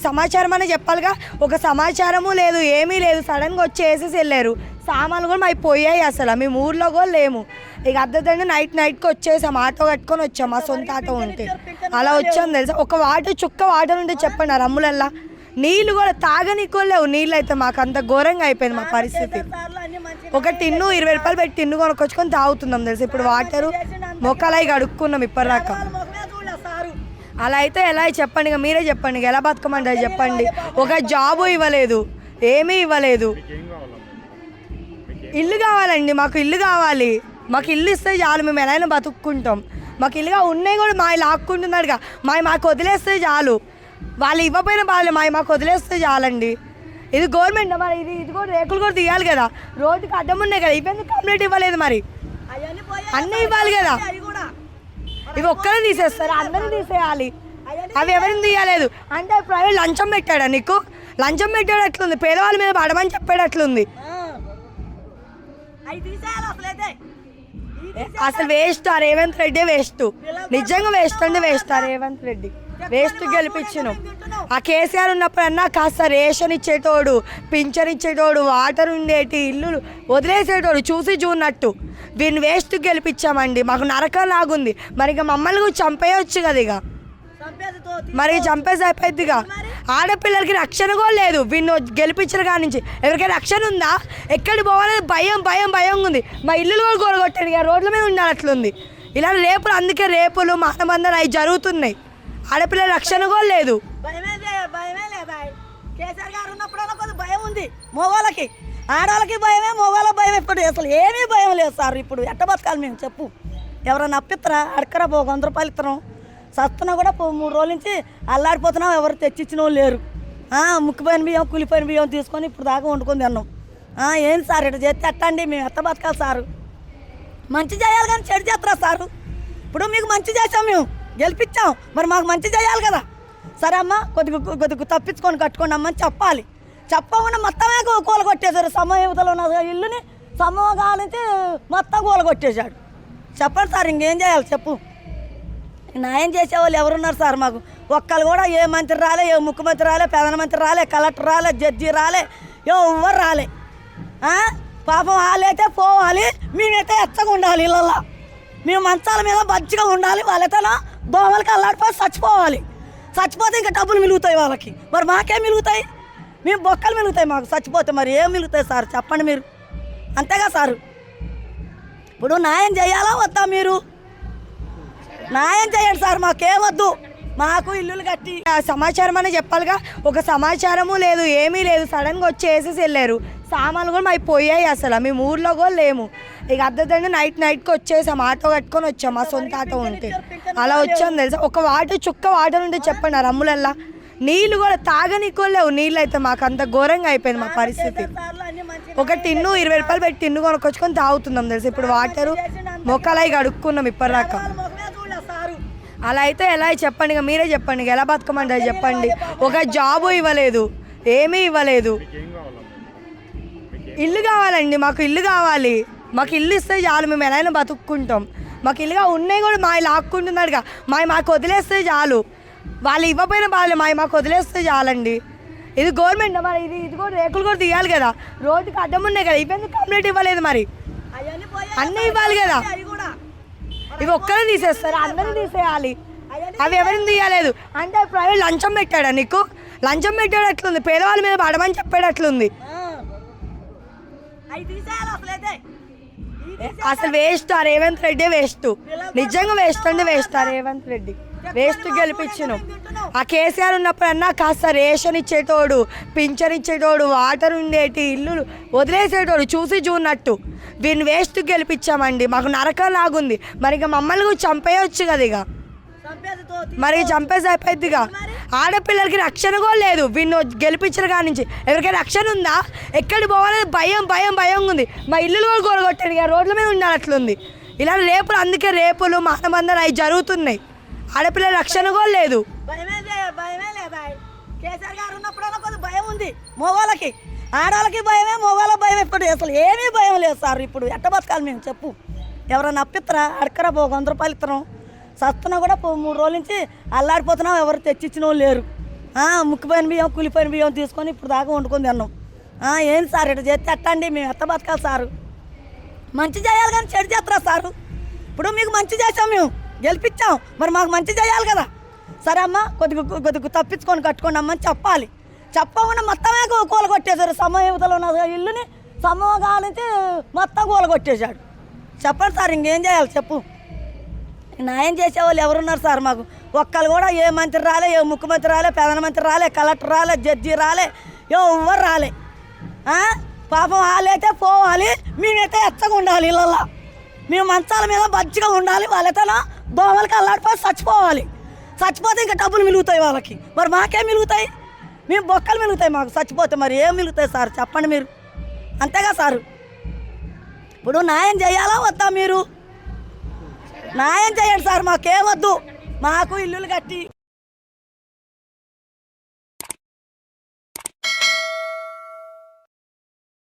సమాచారం అనే చెప్పాలిగా. ఒక సమాచారము లేదు, ఏమీ లేదు. సడన్గా వచ్చి వేసేసి వెళ్ళారు. సామాన్లు కూడా మాకు పోయాయి. అసలు మేము ఊర్లో కూడా లేము. ఇక అద్దదండి నైట్కి వచ్చేసాం. ఆటో కట్టుకొని వచ్చాం. మా సొంత ఆటో ఉంటే అలా వచ్చాం తెలుసా. ఒక చుక్క వాటర్ ఉంటే చెప్పండి ఆ రమ్ములల్లా. నీళ్ళు కూడా తాగనీకో లేవు. నీళ్ళు అయితే మాకు అంత ఘోరంగా అయిపోయింది మా పరిస్థితి. ఒక టిన్ను 20 రూపాయలు పెట్టి టిన్ను కొనుక్కొచ్చుకొని తాగుతున్నాం తెలుసు. ఇప్పుడు వాటరు మొక్కలై కడుక్కున్నాం ఇప్పటిదాకా. అలా అయితే ఎలా చెప్పండి, ఇక మీరే చెప్పండి. ఎలా బతకమంటారు చెప్పండి. ఒక జాబు ఇవ్వలేదు, ఏమీ ఇవ్వలేదు. ఇల్లు కావాలండి, మాకు ఇల్లు కావాలి. మాకు ఇల్లు ఇస్తే చాలు, మేము ఎలా అయినా బతుక్కుంటాం. మాకు ఇల్లుగా ఉన్నాయి కూడా మా లాక్కుంటున్నాడుగా. మాకు వదిలేస్తే చాలు. వాళ్ళు ఇవ్వకపోయినా బాగాలేదు, మాకు వదిలేస్తే చాలండి. ఇది గవర్నమెంట్ మరి, ఇది కూడా రేకులు కూడా తీయాలి కదా. రోడ్డుకి అడ్డం ఉన్నాయి కదా, ఇవన్నీ కంప్లీట్ ఇవ్వలేదు. మరి అన్నీ ఇవ్వాలి కదా. ఇవి ఒక్కరే తీసేస్తారు, అందరూ తీసేయాలి. అవి ఎవరిని తీయలేదు అంటే ప్రైవేట్ లంచం పెట్టాడా నీకు? లంచం పెట్టాడు అట్లుంది. పేదవాళ్ళ మీద పడమని చెప్పాడు అట్లుంది. అసలు వేస్ట్. ఆ రేవంత్ రెడ్డి వేస్ట్, నిజంగా వేస్ట్ అండి. వేస్ట్ ఆ రేవంత్ రెడ్డి వేస్ట్. గెలిపించను. ఆ కేసీఆర్ ఉన్నప్పుడన్నా కాస్త రేషన్ ఇచ్చేటోడు, పింఛన్ ఇచ్చేటోడు, వాటర్ ఉండేటి, ఇల్లు వదిలేసేటోడు, చూసి చూన్నట్టు. వీడిని వేస్ట్ గెలిపించామండి. మాకు నరకం లాగుంది. మరి ఇక మమ్మల్ని కూడా చంపేయచ్చు కదా. ఇక మరి చంపేసి అయిపోద్దిగా. ఆడపిల్లలకి రక్షణ కూడా లేదు. వీడిని గెలిపించిన కాడి నుంచి ఎవరికైనా రక్షణ ఉందా? ఎక్కడికి పోవాలని భయం ఉంది. మా ఇల్లులు కూడా గొడగొట్టాడు. ఇక రోడ్ల మీద ఉండాలి అట్లుంది. ఇలా రేపులు, అందుకే రేపులు మానబంధాలు అవి జరుగుతున్నాయి. ఆడపిల్లల రక్షణ కూడా లేదు. కేసీఆర్ గారు ఉన్నప్పుడైనా కొంచెం భయం ఉంది మగవాళ్ళకి. ఆడవాళ్ళకి భయమే, మగవాళ్ళ భయం. ఇప్పుడు అసలు ఏమీ భయం లేదు సార్. ఇప్పుడు ఎట్ట బతకాలి మేము చెప్పు? ఎవరన్నా అప్పిత్తరా? అడకరా 100 రూపాయలు ఇస్తున్నాం. సస్తున్నా కూడా 3 రోజుల నుంచి అల్లాడిపోతున్నాం. ఎవరు తెచ్చిచ్చిన వాళ్ళు లేరు. ముక్కిపోయిన బియ్యం, కూలిపోయిన బియ్యం తీసుకొని ఇప్పుడు దాకా వండుకొని తిన్నాం. ఏంటి సార్ ఇట్లా చేస్తే ఎట్టండి? మేము ఎట్ట బతకాలి సారు? మంచి చేయాలి కానీ చెడు చేస్తారా సారు? ఇప్పుడు మీకు మంచి చేసాం, మేము గెలిపించాం, మరి మాకు మంచి చేయాలి కదా. సరే అమ్మ, కొద్దిగా తప్పించుకొని కట్టుకోండి అమ్మని చెప్పాలి. చెప్పకుండా మొత్తమే కూలగొట్టేశారు. సమయంలో ఉన్న ఇల్లుని సమూహం నుంచి మొత్తం కూలగొట్టేశాడు. చెప్పండి సార్, ఇంకేం చేయాలి చెప్పు? న్యాయం చేసేవాళ్ళు ఎవరున్నారు సార్? మాకు ఒక్కరు కూడా ఏ మంత్రి రాలే, ఏ ముఖ్యమంత్రి రాలే, ప్రధానమంత్రి రాలే, కలెక్టర్ రాలే, జడ్జి రాలే, ఎవరు రాలే. పాపం వాళ్ళైతే పోవాలి, మేమైతే ఎచ్చగా ఉండాలి. ఇళ్ళల్లో మేము మంచాల మీద మంచిగా ఉండాలి. వాళ్ళైతే దోమలకి అల్లాడిపోయి చచ్చిపోవాలి. చచ్చిపోతే ఇంకా డబ్బులు మిలుగుతాయి వాళ్ళకి. మరి మాకేం మిలుగుతాయి? మేము బొక్కలు మిలుగుతాయి మాకు చచ్చిపోతే. మరి ఏం మిలుగుతాయి సార్ చెప్పండి మీరు? అంతేగా సారు? ఇప్పుడు న్యాయం చేయాలా వద్దా? మీరు న్యాయం చేయండి సార్, మాకేమొద్దు. మాకు ఇల్లులు కట్టి సమాచారం అనే చెప్పాలిగా. ఒక సమాచారము లేదు, ఏమీ లేదు. సడన్గా వచ్చి వేసేసి వెళ్ళారు. సామాన్లు కూడా మాకు పోయాయి. అసలు మేము ఊర్లో కూడా లేము. ఇక అద్దదండి నైట్కి వచ్చేసాం. ఆటో కట్టుకొని వచ్చాం. మా సొంత ఆటో ఉంటే అలా వచ్చాం తెలుసా. ఒక చుక్క వాటర్ ఉంటే చెప్పండి ఆ రమ్ములల్లా. నీళ్ళు కూడా తాగనీకో లేవు. నీళ్ళు అయితే మాకు అంత ఘోరంగా అయిపోయింది మా పరిస్థితి. ఒక టిన్ను 20 రూపాయలు పెట్టి టిన్ను కొనుక్కొచ్చుకొని తాగుతున్నాం తెలుసు. ఇప్పుడు వాటరు మొక్కలై కడుక్కున్నాం ఇప్పటిదాకా. అలా అయితే ఎలా చెప్పండి, ఇక మీరే చెప్పండి. ఎలా బతకమంటారు చెప్పండి. ఒక జాబు ఇవ్వలేదు, ఏమీ ఇవ్వలేదు. ఇల్లు కావాలండి, మాకు ఇల్లు కావాలి. మాకు ఇల్లు ఇస్తే చాలు, మేము ఎలా అయినా బతుక్కుంటాం. మాకు ఇల్లుగా ఉన్నాయి కూడా మా లాక్కుంటున్నాడుగా. మాకు వదిలేస్తే చాలు. వాళ్ళు ఇవ్వకపోయినా బాగాలేదు, మాకు వదిలేస్తే చాలండి. ఇది గవర్నమెంట్ మరి, ఇది కూడా రేకులు కూడా తీయాలి కదా. రోడ్డుకి అడ్డం ఉన్నాయి కదా, ఇవన్నీ కంప్లీట్ ఇవ్వలేదు. మరి అన్నీ ఇవ్వాలి కదా. ఇవి ఒక్కరే తీసేస్తారు, అందరూ తీసేయాలి. అవి ఎవరిని తీయలేదు అంటే ప్రైవేట్ లంచం పెట్టాడా నీకు? లంచం పెట్టాడు అట్లుంది. పేదవాళ్ళ మీద పడమని చెప్పాడు అట్లుంది. అసలు వేస్ట్. ఆ రేవంత్ రెడ్డి వేస్ట్, నిజంగా వేస్ట్ అండి. వేస్ట్ ఆ రేవంత్ రెడ్డి వేస్ట్. గెలిపించను. ఆ కేసీఆర్ ఉన్నప్పుడన్నా కాస్త రేషన్ ఇచ్చేటోడు, పింఛన్ ఇచ్చేటోడు, వాటర్ ఉండేటి, ఇల్లు వదిలేసేటోడు, చూసి చూన్నట్టు. వీడిని వేస్ట్ గెలిపించామండి. మాకు నరకం లాగుంది. మరి ఇక మమ్మల్ని కూడా చంపేయచ్చు కదా. ఇక మరి చంపేసి అయిపోద్దిగా. ఆడపిల్లలకి రక్షణ కూడా లేదు. వీడిని గెలిపించిన కాడి నుంచి ఎవరికైనా రక్షణ ఉందా? ఎక్కడికి పోవాలని భయం ఉంది. మా ఇల్లులు కూడా గొడగొట్టాడు. ఇక రోడ్ల మీద ఉండాలి అట్లుంది. ఇలా రేపులు, అందుకే రేపులు మానబంధాలు అవి జరుగుతున్నాయి. ఆడపిల్లల రక్షణ కూడా లేదు. కేసీఆర్ గారు ఉన్నప్పుడైనా కొంచెం భయం ఉంది మగవాళ్ళకి. ఆడవాళ్ళకి భయమే, మగవాళ్ళ భయం. ఇప్పుడు అసలు ఏమీ భయం లేదు సార్. ఇప్పుడు ఎట్ట బతకాలి మేము చెప్పు? ఎవరన్నా అప్పిత్తరా? అడకరా 100 రూపాయలు ఇస్తున్నాం. సస్తున్నా కూడా 3 రోజుల నుంచి అల్లాడిపోతున్నాం. ఎవరు తెచ్చిచ్చిన వాళ్ళు లేరు. ముక్కిపోయిన బియ్యం కూలిపోయిన బియ్యం తీసుకొని ఇప్పుడు దాకా వండుకొని తిన్నాం. ఏంటి సార్ ఇట్లా చేస్తే ఎట్టండి, మేము ఎట్ట బతకాలి సారు? మంచి చేయాలి కానీ చెడు చేస్తారా సారు? ఇప్పుడు మీకు మంచి చేసాం, మేము గెలిపించాం, మరి మాకు మంచి చేయాలి కదా. సరే అమ్మ కొద్దిగా తప్పించుకొని కట్టుకోండి అమ్మని చెప్పాలి. చెప్పకుండా మొత్తమే కూలగొట్టేశారు. సమయంలో ఉన్న ఇల్లుని సమూహం కావాలంటే మొత్తం కూలగొట్టేశాడు. చెప్పండి సార్, ఇంకేం చేయాలి చెప్పు? న్యాయం చేసేవాళ్ళు ఎవరున్నారు సార్? మాకు ఒక్కళ్ళు కూడా ఏ మంత్రి రాలే, ఏ ముఖ్యమంత్రి రాలే, ప్రధానమంత్రి రాలే, కలెక్టర్ రాలే, జడ్జి రాలే, ఎవరు రాలే. పాపం వాళ్ళైతే పోవాలి, మేమైతే ఎచ్చగా ఉండాలి ఇళ్ళల్లో. మేము మంచాల మీద మంచిగా ఉండాలి, వాళ్ళైతే దోమలకి అల్లాడిపోయి చచ్చిపోవాలి. చచ్చిపోతే ఇంకా డబ్బులు మిలుగుతాయి వాళ్ళకి, మరి మాకేం మిలుగుతాయి? మేము బొక్కలు మిలుగుతాయి మాకు చచ్చిపోతే. మరి ఏం మిలుగుతాయి సార్ చెప్పండి మీరు? అంతేగా సారు? ఇప్పుడు న్యాయం చేయాలా వద్దా? మీరు న్యాయం చేయండి సార్, మాకేమొద్దు, మాకు ఇల్లులు కట్టి